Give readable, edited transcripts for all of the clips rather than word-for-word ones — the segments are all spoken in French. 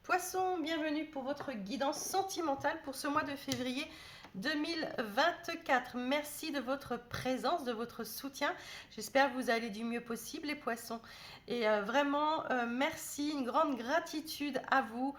Poisson, bienvenue pour votre guidance sentimentale pour ce mois de février 2024. Merci de votre présence, de votre soutien. J'espère que vous allez du mieux possible, les poissons. Et vraiment, merci, une grande gratitude à vous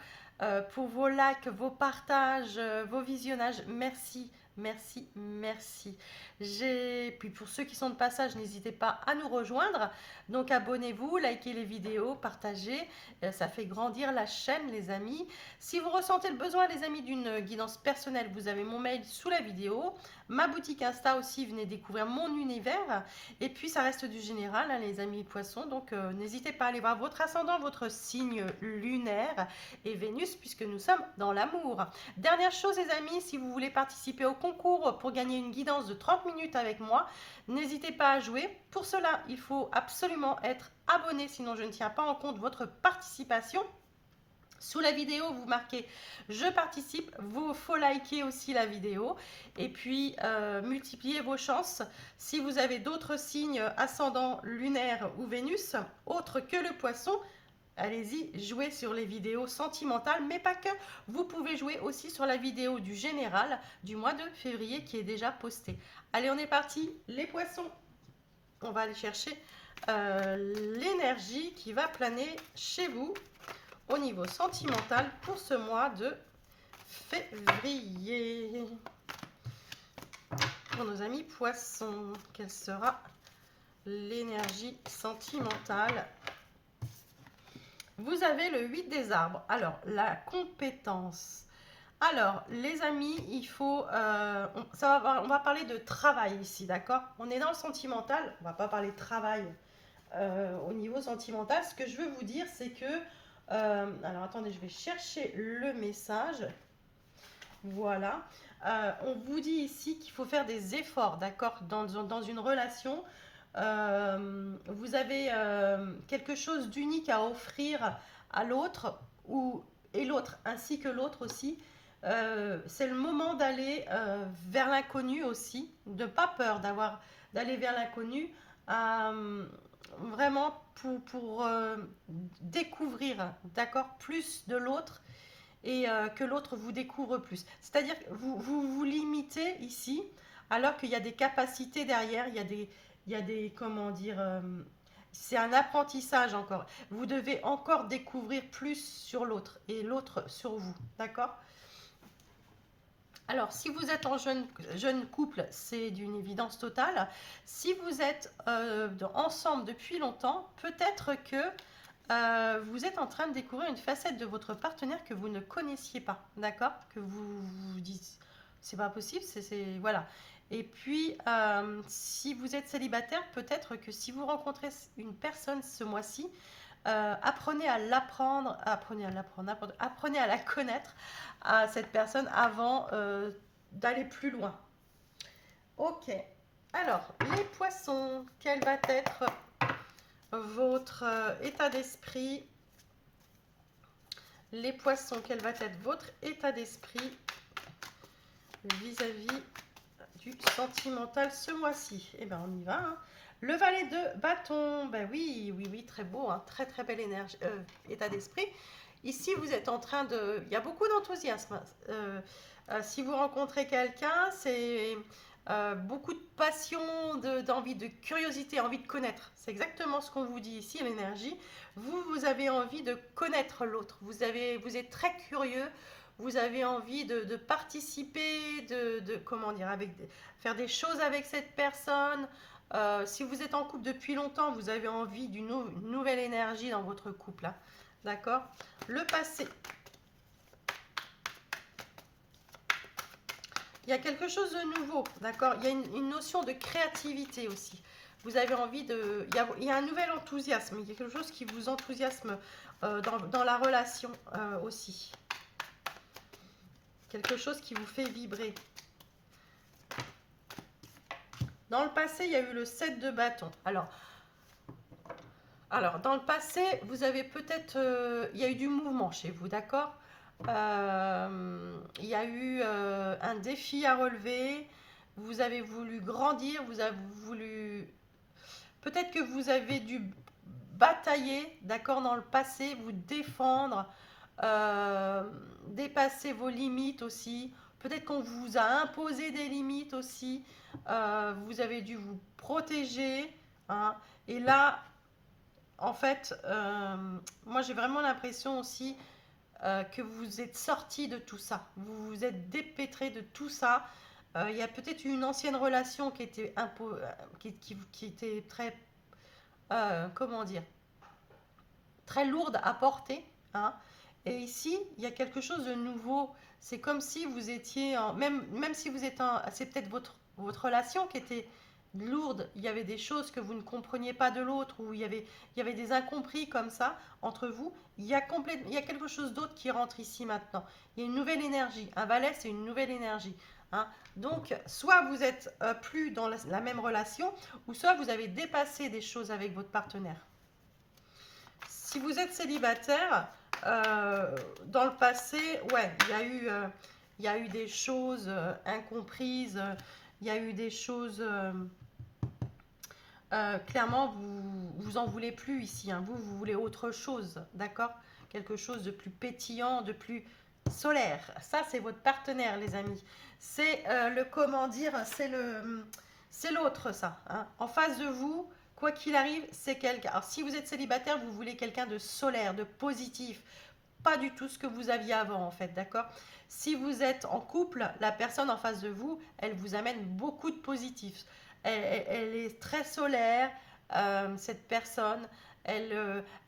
pour vos likes, vos partages, vos visionnages. Merci. Merci, merci. Puis pour ceux qui sont de passage, n'hésitez pas à nous rejoindre. Donc abonnez-vous, likez les vidéos, partagez. Ça fait grandir la chaîne, les amis. Si vous ressentez le besoin, les amis, d'une guidance personnelle, vous avez mon mail sous la vidéo. Ma boutique Insta aussi, venez découvrir mon univers. Et puis ça reste du général, hein, les amis poissons. Donc n'hésitez pas à aller voir votre ascendant, votre signe lunaire et Vénus, puisque nous sommes dans l'amour. Dernière chose, les amis, si vous voulez participer au concours pour gagner une guidance de 30 minutes avec moi, n'hésitez pas à jouer. Pour cela, il faut absolument être abonné, sinon je ne tiens pas en compte votre participation. Sous la vidéo, vous marquez je participe, vous faut liker aussi la vidéo et puis multipliez vos chances. Si vous avez d'autres signes ascendant lunaire ou Vénus, autres que le poisson, allez-y, jouez sur les vidéos sentimentales, mais pas que. Vous pouvez jouer aussi sur la vidéo du général du mois de février qui est déjà postée. Allez, on est parti, les poissons. On va aller chercher l'énergie qui va planer chez vous au niveau sentimental pour ce mois de février. Pour nos amis poissons, quelle sera l'énergie sentimentale? Vous avez le 8 des arbres. Alors, la compétence. Alors, les amis, il faut... on va parler de travail ici, d'accord? On est dans le sentimental, on va pas parler de travail au niveau sentimental. Ce que je veux vous dire, c'est que... alors, attendez, je vais chercher le message. Voilà. On vous dit ici qu'il faut faire des efforts, d'accord? Dans une relation, vous avez quelque chose d'unique à offrir à l'autre, et l'autre, ainsi que l'autre aussi. C'est le moment d'aller vers l'inconnu aussi, de pas peur d'aller vers l'inconnu, vraiment pour découvrir, d'accord, plus de l'autre et que l'autre vous découvre plus. C'est-à-dire que vous limitez ici, alors qu'il y a des capacités derrière, il y a des comment dire, c'est un apprentissage encore. Vous devez encore découvrir plus sur l'autre et l'autre sur vous, d'accord? Alors, si vous êtes en jeune couple, c'est d'une évidence totale. Si vous êtes ensemble depuis longtemps, peut-être que vous êtes en train de découvrir une facette de votre partenaire que vous ne connaissiez pas, d'accord? Que vous dites, c'est pas possible, voilà. Et puis, si vous êtes célibataire, peut-être que si vous rencontrez une personne ce mois-ci, apprenez à l'apprendre, apprenez à la connaître, à cette personne avant d'aller plus loin. Ok. Alors, les poissons, quel va être votre état d'esprit? Les poissons, quel va être votre état d'esprit vis-à-vis du sentimental ce mois-ci? Eh bien, on y va. Hein. Le valet de bâton, ben oui, oui, oui, très beau, hein, très très belle énergie, état d'esprit. Ici, vous êtes en train de... Il y a beaucoup d'enthousiasme. Si vous rencontrez quelqu'un, c'est beaucoup de passion, d'envie, de curiosité, envie de connaître. C'est exactement ce qu'on vous dit ici, l'énergie. Vous avez envie de connaître l'autre. Vous êtes très curieux. Vous avez envie de participer, comment dire, faire des choses avec cette personne. Si vous êtes en couple depuis longtemps, vous avez envie d'une nouvelle énergie dans votre couple. Hein. D'accord? Le passé. Il y a quelque chose de nouveau, d'accord? Il y a une notion de créativité aussi. Vous avez envie de... Il y a un nouvel enthousiasme, il y a quelque chose qui vous enthousiasme dans la relation aussi. Quelque chose qui vous fait vibrer. Dans le passé, il y a eu le 7 de bâton. Alors dans le passé, vous avez peut-être... il y a eu du mouvement chez vous, d'accord? Il y a eu un défi à relever. Vous avez voulu grandir, vous avez voulu... Peut-être que vous avez dû batailler, d'accord, dans le passé, vous défendre, euh, dépasser vos limites aussi. Peut-être qu'on vous a imposé des limites aussi. Vous avez dû vous protéger, hein. Et là, en fait, moi j'ai vraiment l'impression aussi que vous êtes sorti de tout ça. Vous vous êtes dépêtré de tout ça. Il y a peut-être une ancienne relation qui était, qui était très, comment dire, très lourde à porter, hein. Et ici, il y a quelque chose de nouveau. C'est comme si vous étiez, même si vous êtes c'est peut-être votre relation qui était lourde. Il y avait des choses que vous ne compreniez pas de l'autre, ou il y avait des incompris comme ça entre vous. Il y a quelque chose d'autre qui rentre ici maintenant. Il y a une nouvelle énergie. Un valet, c'est une nouvelle énergie, hein. Donc, soit vous êtes plus dans la même relation, ou soit vous avez dépassé des choses avec votre partenaire. Si vous êtes célibataire, dans le passé, ouais, il y a eu des choses incomprises, il y a eu des choses, clairement, vous en voulez plus ici, hein. Vous voulez autre chose, d'accord? Quelque chose de plus pétillant, de plus solaire. Ça, c'est votre partenaire, les amis. C'est le, comment dire, c'est l'autre, ça, hein. En face de vous, quoi qu'il arrive, c'est quelqu'un. Alors, si vous êtes célibataire, vous voulez quelqu'un de solaire, de positif. Pas du tout ce que vous aviez avant, en fait, d'accord? Si vous êtes en couple, la personne en face de vous, elle vous amène beaucoup de positif. Elle est très solaire, cette personne. Elle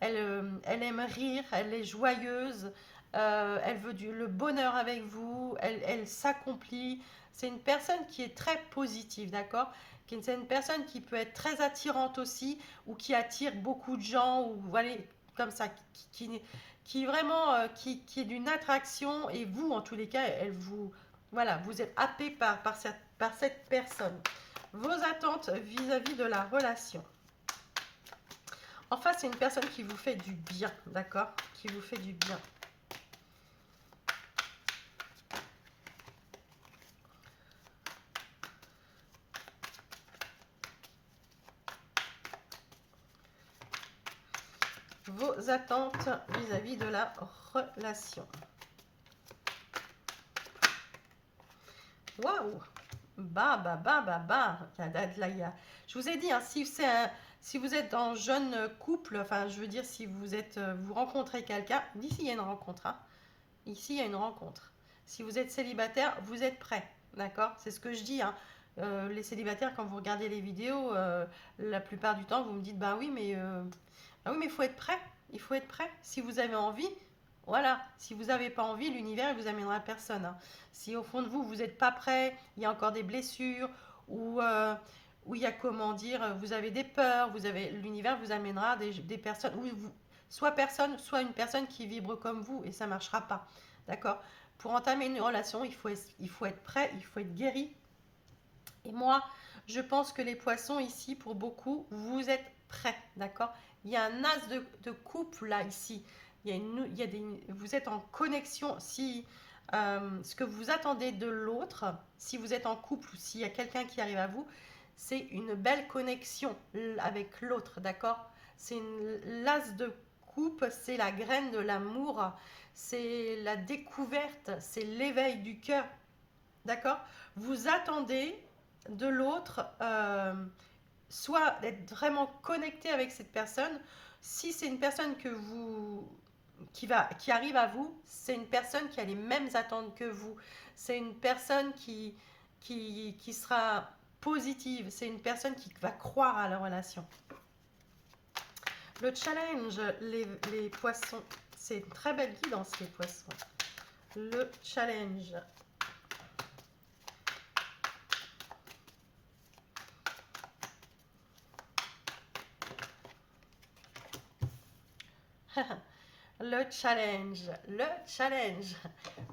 aime rire, elle est joyeuse, elle veut le bonheur avec vous, elle s'accomplit. C'est une personne qui est très positive, d'accord? C'est une personne qui peut être très attirante aussi, ou qui attire beaucoup de gens, ou voilà, comme ça, qui vraiment, qui est d'une attraction, et vous, en tous les cas, elle vous, voilà, vous êtes happé par cette personne. Vos attentes vis-à-vis de la relation. En face, c'est une personne qui vous fait du bien, d'accord? Qui vous fait du bien. Vos attentes vis-à-vis de la relation. Waouh! Bah. Je vous ai dit, hein, si vous êtes en jeune couple, enfin, je veux dire, si vous êtes, vous rencontrez quelqu'un, ici il y a une rencontre, hein. Ici il y a une rencontre. Si vous êtes célibataire, vous êtes prêt, d'accord? C'est ce que je dis, hein. Les célibataires, quand vous regardez les vidéos, la plupart du temps, vous me dites, bah oui, mais il faut être prêt. Il faut être prêt. Si vous avez envie, voilà. Si vous n'avez pas envie, l'univers ne vous amènera personne, hein. Si au fond de vous, vous n'êtes pas prêt, il y a encore des blessures, ou il y a, comment dire, vous avez des peurs, l'univers vous amènera des personnes, soit une personne qui vibre comme vous, et ça ne marchera pas. D'accord? Pour entamer une relation, il faut être prêt, il faut être guéri. Et moi, je pense que les poissons ici, pour beaucoup, vous êtes prêts, d'accord? Il y a un as de coupe là, ici. Vous êtes en connexion. Si ce que vous attendez de l'autre, si vous êtes en couple ou s'il y a quelqu'un qui arrive à vous, c'est une belle connexion avec l'autre, d'accord? L'as de coupe, c'est la graine de l'amour, c'est la découverte, c'est l'éveil du cœur, d'accord? Vous attendez de l'autre, soit d'être vraiment connecté avec cette personne. Si c'est une personne qui arrive à vous, c'est une personne qui a les mêmes attentes que vous. C'est une personne qui sera positive. C'est une personne qui va croire à la relation. Le challenge, les poissons. C'est une très belle guidance, les poissons. Le challenge. Le challenge, le challenge.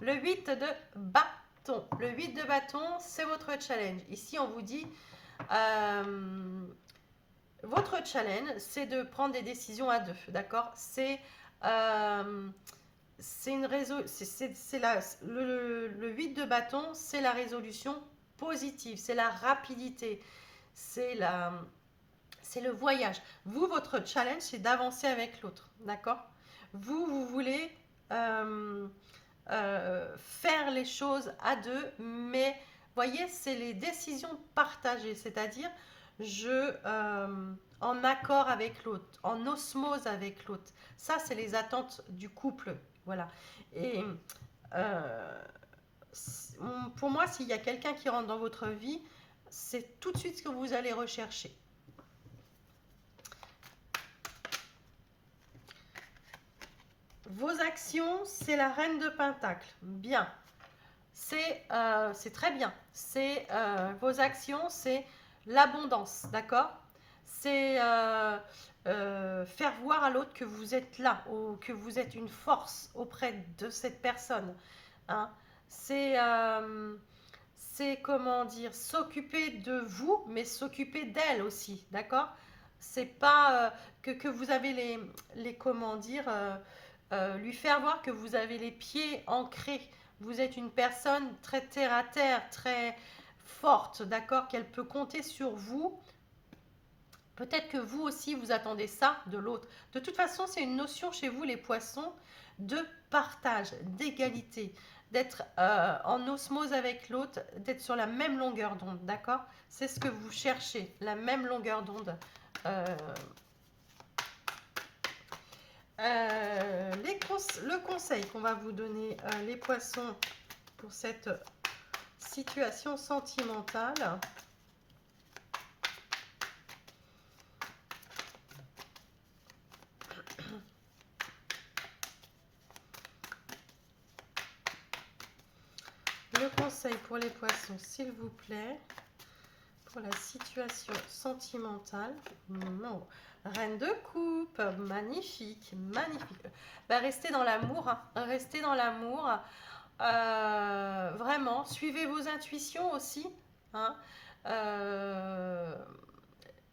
Le 8 de bâton. Le 8 de bâton, c'est votre challenge. Ici, on vous dit, votre challenge, c'est de prendre des décisions à deux, d'accord? C'est une le 8 de bâton, c'est la résolution positive, c'est la rapidité, c'est le voyage. Vous, votre challenge, c'est d'avancer avec l'autre, d'accord? Vous voulez euh, faire les choses à deux, mais voyez, c'est les décisions partagées, c'est-à-dire en accord avec l'autre, en osmose avec l'autre. Ça, c'est les attentes du couple, voilà. Et euh, pour moi, s'il y a quelqu'un qui rentre dans votre vie, c'est tout de suite ce que vous allez rechercher. Vos actions, c'est la reine de Pentacle. Bien. C'est très bien. Vos actions, c'est l'abondance, d'accord? C'est faire voir à l'autre que vous êtes là, ou que vous êtes une force auprès de cette personne, hein. C'est comment dire, s'occuper de vous, mais s'occuper d'elle aussi, d'accord? C'est pas que vous avez comment dire, lui faire voir que vous avez les pieds ancrés. Vous êtes une personne très terre à terre, très forte, d'accord? Qu'elle peut compter sur vous. Peut-être que vous aussi, vous attendez ça de l'autre. De toute façon, c'est une notion chez vous, les poissons, de partage, d'égalité, d'être en osmose avec l'autre, d'être sur la même longueur d'onde, d'accord? C'est ce que vous cherchez, la même longueur d'onde. Euh, le conseil qu'on va vous donner, les poissons, pour cette situation sentimentale. Le conseil pour les poissons, s'il vous plaît, pour la situation sentimentale. Non. Reine de coupe, magnifique, magnifique. Bah, restez dans l'amour, hein. Restez dans l'amour. Vraiment, suivez vos intuitions aussi, hein. Euh,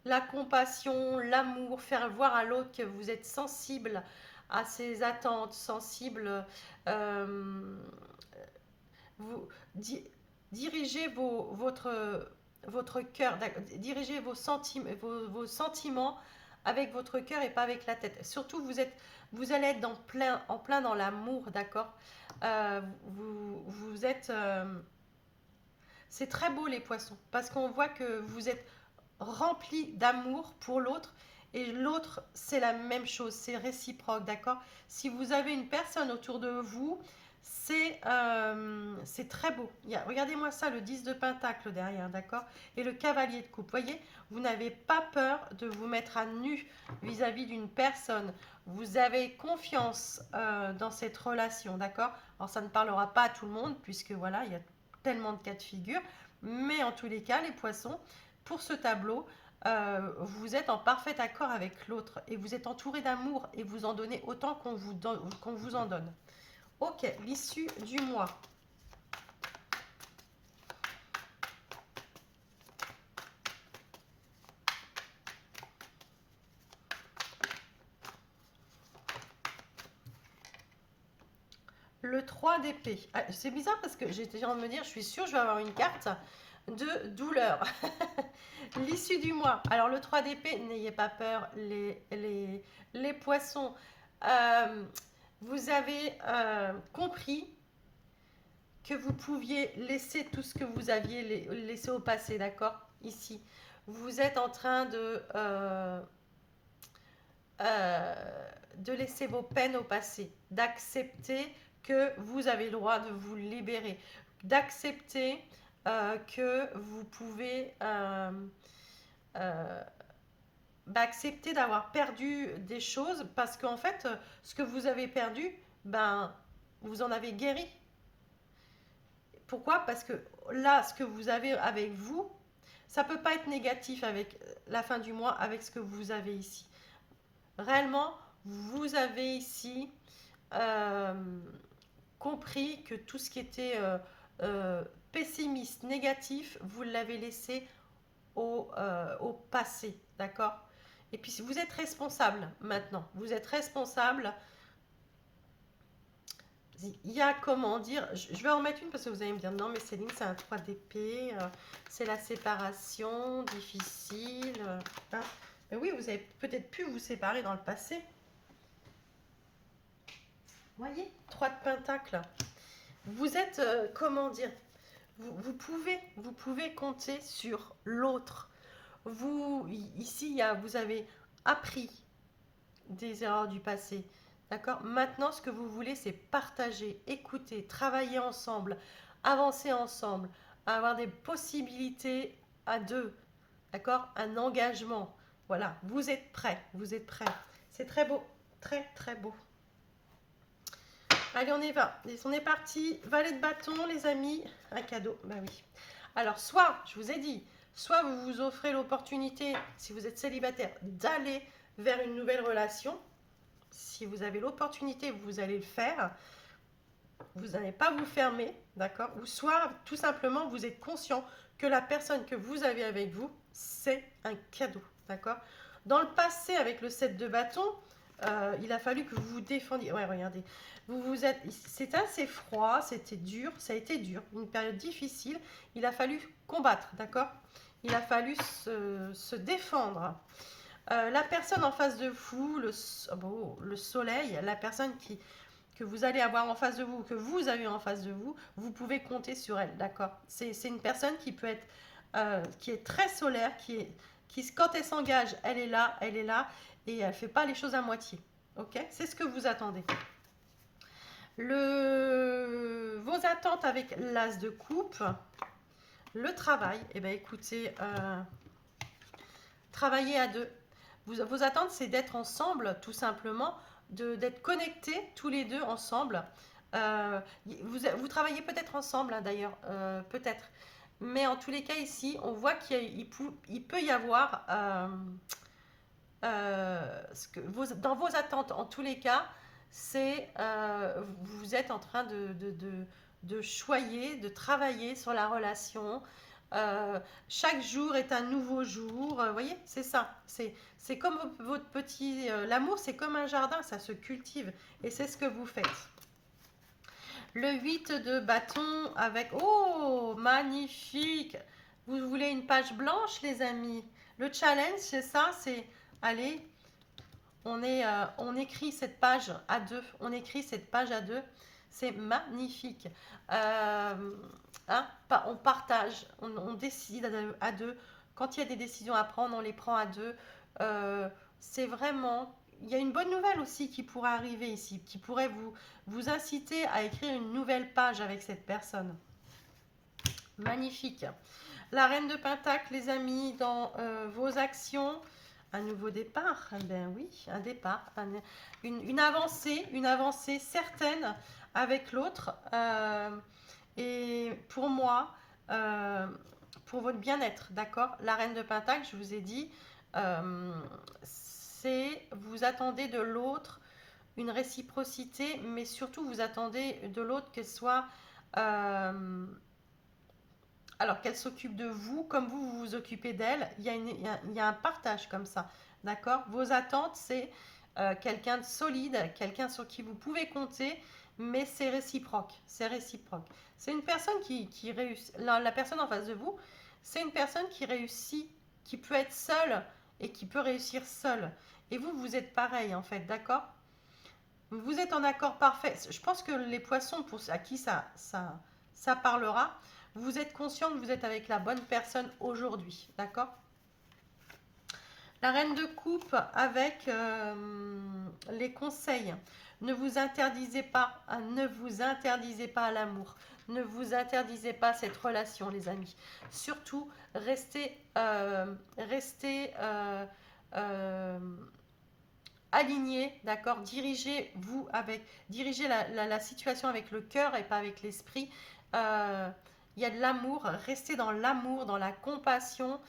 la compassion, l'amour, faire voir à l'autre que vous êtes sensible à ses attentes, sensible. euh, vous di- dirigez votre cœur, dirigez vos sentiments avec votre cœur et pas avec la tête. Surtout, vous allez être en plein dans l'amour, d'accord? Vous êtes, c'est très beau les poissons, parce qu'on voit que vous êtes rempli d'amour pour l'autre, et l'autre, c'est la même chose, c'est réciproque, d'accord? Si vous avez une personne autour de vous, c'est très beau. Regardez-moi ça, le 10 de Pentacle derrière, d'accord? Et le cavalier de coupe. Voyez, vous n'avez pas peur de vous mettre à nu vis-à-vis d'une personne. Vous avez confiance dans cette relation, d'accord? Alors, ça ne parlera pas à tout le monde, puisque voilà, il y a tellement de cas de figure. Mais en tous les cas, les poissons, pour ce tableau, vous êtes en parfait accord avec l'autre et vous êtes entouré d'amour et vous en donnez autant qu'on vous en donne. Ok, l'issue du mois. Le 3 d'épée. Ah, c'est bizarre parce que j'étais en train de me dire, je suis sûre que je vais avoir une carte de douleur. L'issue du mois. Alors le 3 d'épée, n'ayez pas peur, les poissons. Euh, vous avez compris que vous pouviez laisser tout ce que vous aviez laissé au passé, d'accord? Ici. Vous êtes en train de laisser vos peines au passé, d'accepter que vous avez le droit de vous libérer, d'accepter que vous pouvez euh, accepter d'avoir perdu des choses parce qu'en fait, ce que vous avez perdu, ben, vous en avez guéri. Pourquoi? Parce que là, ce que vous avez avec vous, ça peut pas être négatif avec la fin du mois, avec ce que vous avez ici. Réellement, vous avez ici euh, compris que tout ce qui était pessimiste, négatif, vous l'avez laissé au passé, d'accord? Et puis vous êtes responsable maintenant. Vous êtes responsable. Il y a comment dire, je vais en mettre une parce que vous allez me dire non mais Céline c'est un 3 d'épée, c'est la séparation, difficile. Hein. Mais oui, vous avez peut-être pu vous séparer dans le passé. Voyez, 3 de Pentacles. Vous êtes, comment dire, vous pouvez compter sur l'autre. Ici, vous avez appris des erreurs du passé. D'accord? Maintenant, ce que vous voulez, c'est partager, écouter, travailler ensemble, avancer ensemble, avoir des possibilités à deux. D'accord? Un engagement. Voilà, vous êtes prêts, vous êtes prêts. C'est très beau, très très beau. Allez, on y va. On est parti. Valet de bâton, les amis. Un cadeau, bah oui. Alors, soit, je vous ai dit, soit vous vous offrez l'opportunité, si vous êtes célibataire, d'aller vers une nouvelle relation. Si vous avez l'opportunité, vous allez le faire. Vous n'allez pas vous fermer, d'accord? Ou soit, tout simplement, vous êtes conscient que la personne que vous avez avec vous, c'est un cadeau, d'accord? Dans le passé, avec le 7 de bâton, il a fallu que vous vous défendiez. Ouais, regardez. C'était assez froid, c'était dur, ça a été dur, une période difficile. Il a fallu combattre, d'accord? Il a fallu se défendre. La personne en face de vous, le soleil, la personne que vous allez avoir en face de vous, que vous avez en face de vous, vous pouvez compter sur elle, d'accord? C'est une personne qui peut être, qui est très solaire, quand elle s'engage, elle est là, et elle ne fait pas les choses à moitié, ok? C'est ce que vous attendez. Vos attentes avec l'as de coupe, le travail, eh bien écoutez, travailler à deux. Vos attentes, c'est d'être ensemble, tout simplement, d'être connectés tous les deux ensemble. Vous travaillez peut-être ensemble, hein, d'ailleurs, peut-être. Mais en tous les cas, ici, on voit il peut y avoir, dans vos attentes, en tous les cas, c'est vous êtes en train de choyer, de travailler sur la relation. Chaque jour est un nouveau jour. Vous voyez, c'est ça. C'est comme votre petit... L'amour, c'est comme un jardin, ça se cultive. Et c'est ce que vous faites. Le 8 de bâton avec... Oh, magnifique! Vous voulez une page blanche, les amis? Le challenge, c'est ça, c'est... Allez, on écrit cette page à deux. On écrit cette page à deux. C'est magnifique. Hein, on partage, on décide à deux. Quand il y a des décisions à prendre, on les prend à deux. C'est vraiment... Il y a une bonne nouvelle aussi qui pourrait arriver ici, qui pourrait vous inciter à écrire une nouvelle page avec cette personne. Magnifique. La reine de Pentacle, les amis, dans vos actions, un nouveau départ. Eh ben oui, un départ, une avancée certaine avec l'autre. Et pour moi, pour votre bien-être, d'accord? La reine de Pentacle, je vous ai dit, vous attendez de l'autre une réciprocité, mais surtout vous attendez de l'autre qu'elle soit... alors qu'elle s'occupe de vous comme vous vous occupez d'elle. Il y a un partage comme ça, d'accord? Vos attentes, c'est quelqu'un de solide, quelqu'un sur qui vous pouvez compter, mais c'est réciproque, c'est réciproque. C'est une personne qui réussit, la personne en face de vous, c'est une personne qui réussit, qui peut être seule et qui peut réussir seule. Et vous êtes pareil en fait, d'accord? Vous êtes en accord parfait. Je pense que les poissons, à qui ça parlera, vous êtes conscient que vous êtes avec la bonne personne aujourd'hui, d'accord? La reine de coupe avec les conseils. Ne vous interdisez pas, hein, ne vous interdisez pas à l'amour. Ne vous interdisez pas cette relation, les amis. Surtout, restez alignés, d'accord? Dirigez la situation avec le cœur et pas avec l'esprit. Il y a de l'amour, restez dans l'amour, dans la compassion.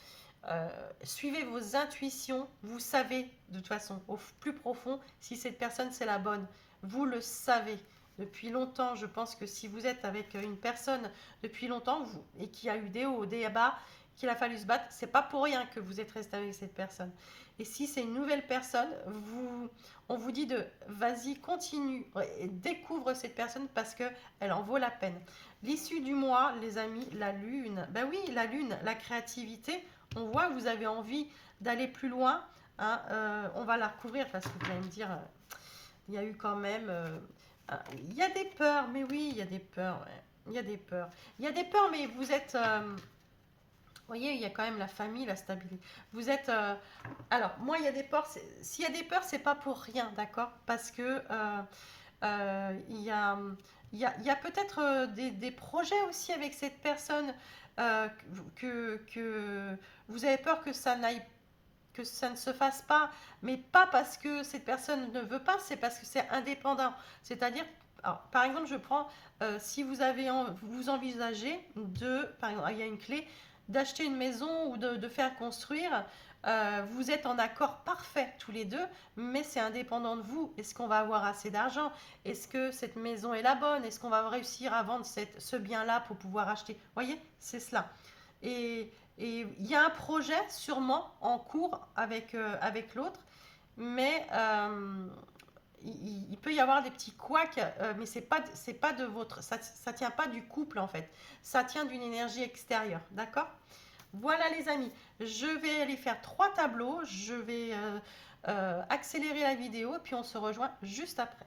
Suivez vos intuitions, vous savez de toute façon au plus profond si cette personne c'est la bonne, vous le savez depuis longtemps. Je pense que si vous êtes avec une personne depuis longtemps et qui a eu des hauts, des bas, qu'il a fallu se battre, c'est pas pour rien que vous êtes resté avec cette personne. Et si c'est une nouvelle personne, on vous dit de vas-y, continue, découvre cette personne parce que elle en vaut la peine. L'issue du mois, les amis, la lune, ben oui, la lune, la créativité. On voit que vous avez envie d'aller plus loin, hein, on va la recouvrir parce que vous allez me dire, il y a eu quand même Il y a des peurs, mais oui, il y a des peurs, ouais. Il y a des peurs. Il y a des peurs, mais vous êtes... vous voyez, il y a quand même la famille, la stabilité. Vous êtes... alors, moi, il y a des peurs. S'il y a des peurs, c'est pas pour rien, d'accord? Parce que il y a, il y a peut-être des projets aussi avec cette personne que vous avez peur que ça ne se fasse pas, mais pas parce que cette personne ne veut pas, c'est parce que c'est indépendant. C'est-à-dire, alors, par exemple, je prends, si vous avez vous envisagez de, par exemple, il y a une clé, d'acheter une maison ou de faire construire, vous êtes en accord parfait tous les deux, mais c'est indépendant de vous. Est-ce qu'on va avoir assez d'argent? Est-ce que cette maison est la bonne? Est-ce qu'on va réussir à vendre ce bien-là pour pouvoir acheter? Vous voyez, c'est cela. Et, et il y a un projet sûrement en cours avec l'autre, mais il peut y avoir des petits couacs, mais c'est pas de votre, ça tient pas du couple en fait, ça tient d'une énergie extérieure, d'accord? Voilà les amis, je vais aller faire 3 tableaux, je vais accélérer la vidéo et puis on se rejoint juste après.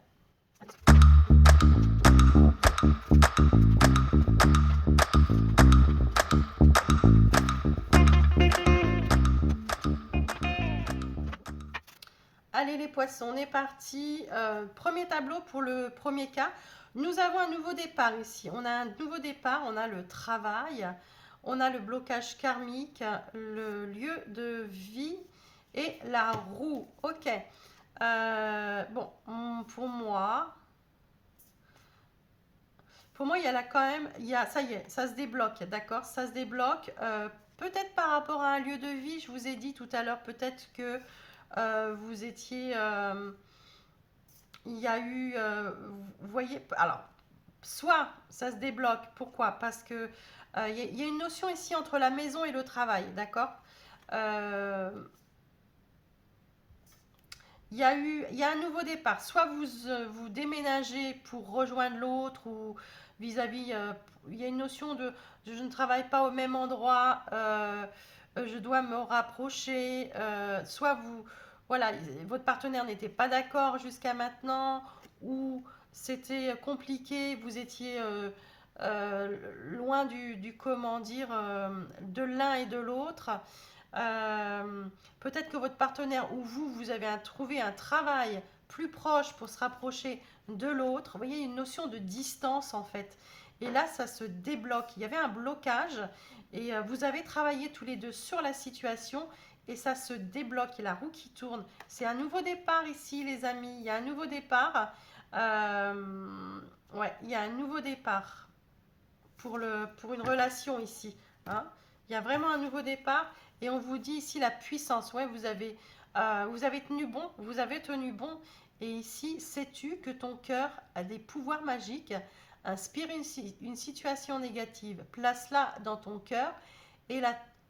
Allez les poissons, on est parti. Premier tableau pour le premier cas. Nous avons un nouveau départ ici. On a un nouveau départ, on a le travail, on a le blocage karmique, le lieu de vie et la roue. Ok. Bon, pour moi, il y a là quand même, ça y est, ça se débloque, d'accord? Ça se débloque. Peut-être par rapport à un lieu de vie, je vous ai dit tout à l'heure, peut-être que vous étiez, il y a eu, vous voyez, alors, soit ça se débloque, pourquoi? Parce que il y a une notion ici entre la maison et le travail, d'accord? Euh, il y a un nouveau départ. Soit vous déménagez pour rejoindre l'autre ou vis-à-vis, il y a une notion de je ne travaille pas au même endroit, je dois me rapprocher. Soit voilà, votre partenaire n'était pas d'accord jusqu'à maintenant ou c'était compliqué, vous étiez loin du comment dire, de l'un et de l'autre. Euh, Peut-être que votre partenaire ou vous, vous avez trouvé un travail plus proche pour se rapprocher de l'autre. Vous voyez, il y a une notion de distance en fait. Et là, ça se débloque. Il y avait un blocage et vous avez travaillé tous les deux sur la situation et ça se débloque. Et la roue qui tourne. C'est un nouveau départ ici, les amis. Il y a un nouveau départ. Ouais, il y a un nouveau départ pour une relation ici. Hein. Il y a vraiment un nouveau départ et on vous dit ici la puissance. Ouais, vous avez tenu bon, vous avez tenu bon. Et ici, sais-tu que ton cœur a des pouvoirs magiques? Inspire une situation négative, place-la dans ton cœur et,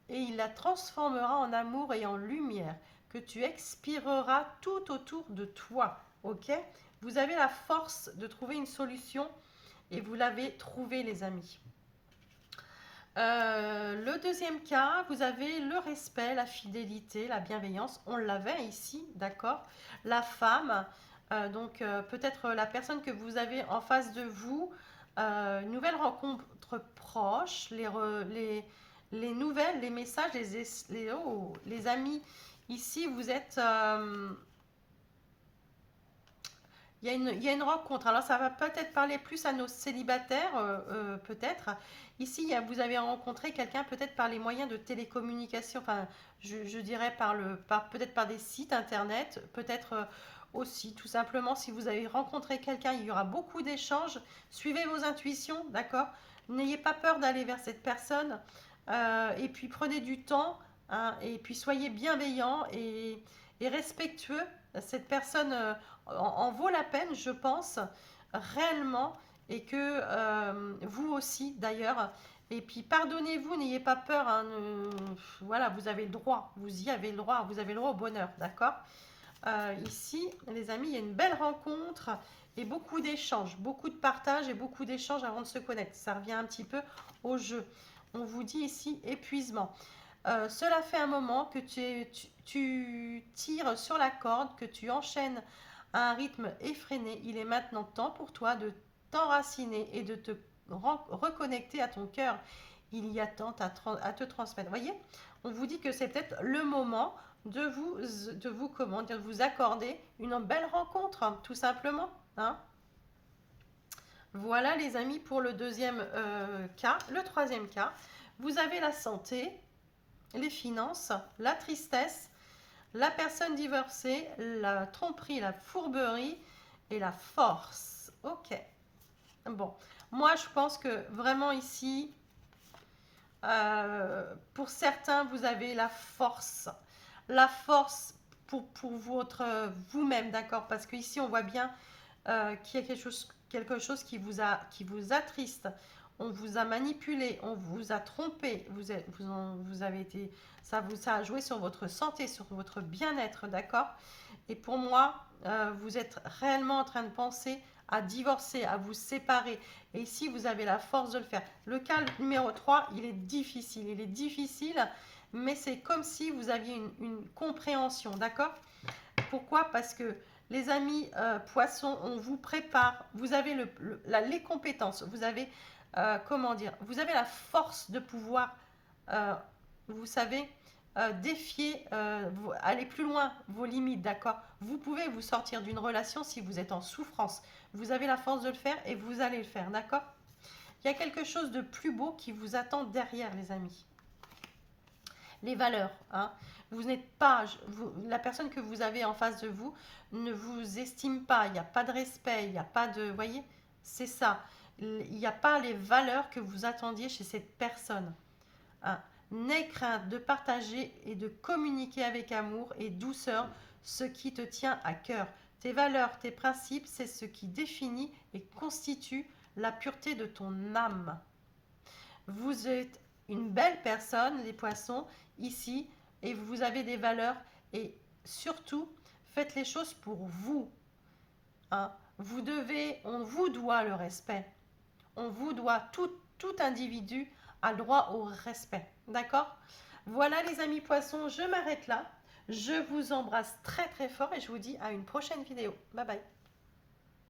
et il la transformera en amour et en lumière que tu expireras tout autour de toi. Ok? Vous avez la force de trouver une solution et vous l'avez trouvé, les amis. Le deuxième cas, vous avez le respect, la fidélité, la bienveillance. On l'avait ici, d'accord? La femme, donc peut-être la personne que vous avez en face de vous, nouvelle rencontre proche, les nouvelles, les messages, les amis. Ici, vous êtes... il y a une rencontre. Alors, ça va peut-être parler plus à nos célibataires, peut-être. Ici, vous avez rencontré quelqu'un peut-être par les moyens de télécommunication. Enfin, je dirais peut-être par des sites internet, peut-être aussi, tout simplement, si vous avez rencontré quelqu'un, il y aura beaucoup d'échanges. Suivez vos intuitions, d'accord? N'ayez pas peur d'aller vers cette personne. Et puis, prenez du temps, hein, et puis soyez bienveillant et respectueux. Cette personne en vaut la peine, je pense, réellement, et que vous aussi, d'ailleurs. Et puis, pardonnez-vous, n'ayez pas peur. Hein, voilà, vous avez le droit, vous y avez le droit, vous avez le droit au bonheur, d'accord? Ici, les amis, il y a une belle rencontre et beaucoup d'échanges, beaucoup de partage et beaucoup d'échanges avant de se connaître. Ça revient un petit peu au jeu. On vous dit ici épuisement. Cela fait un moment que tu tires sur la corde, que tu enchaînes à un rythme effréné. Il est maintenant temps pour toi de t'enraciner et de te reconnecter à ton cœur. Il y a tant à te transmettre. Voyez, on vous dit que c'est peut-être le moment de vous, comment dire, de vous accorder une belle rencontre, hein, tout simplement. Hein. Voilà les amis pour le deuxième cas. Le troisième cas, vous avez la santé, les finances, la tristesse, la personne divorcée, la tromperie, la fourberie et la force. Ok. Bon, moi je pense que vraiment ici, pour certains, vous avez la force. La force pour votre vous-même, d'accord? Parce qu'ici, on voit bien qu'il y a quelque chose qui vous attriste. On vous a manipulé, on vous a trompé, vous avez été, ça a joué sur votre santé, sur votre bien-être, d'accord? Et pour moi, vous êtes réellement en train de penser à divorcer, à vous séparer. Et ici, vous avez la force de le faire. Le cas numéro 3, il est difficile, mais c'est comme si vous aviez une compréhension, d'accord? Pourquoi? Parce que les amis poissons, on vous prépare, vous avez les compétences, vous avez, comment dire, vous avez la force de pouvoir, euh, vous savez, défier, aller plus loin vos limites, d'accord? Vous pouvez vous sortir d'une relation si vous êtes en souffrance. Vous avez la force de le faire et vous allez le faire, d'accord? Il y a quelque chose de plus beau qui vous attend derrière, les amis. Les valeurs, hein. Vous n'êtes pas, la personne que vous avez en face de vous ne vous estime pas, il n'y a pas de respect, il n'y a pas de, voyez, c'est ça. Il n'y a pas les valeurs que vous attendiez chez cette personne. Hein. N'aie crainte de partager et de communiquer avec amour et douceur ce qui te tient à cœur. Tes valeurs, tes principes, c'est ce qui définit et constitue la pureté de ton âme. Vous êtes une belle personne, les poissons, ici, et vous avez des valeurs. Et surtout, faites les choses pour vous. Hein. On vous doit le respect. On vous doit, tout individu a le droit au respect. D'accord? Voilà les amis poissons, je m'arrête là. Je vous embrasse très très fort et je vous dis à une prochaine vidéo. Bye bye.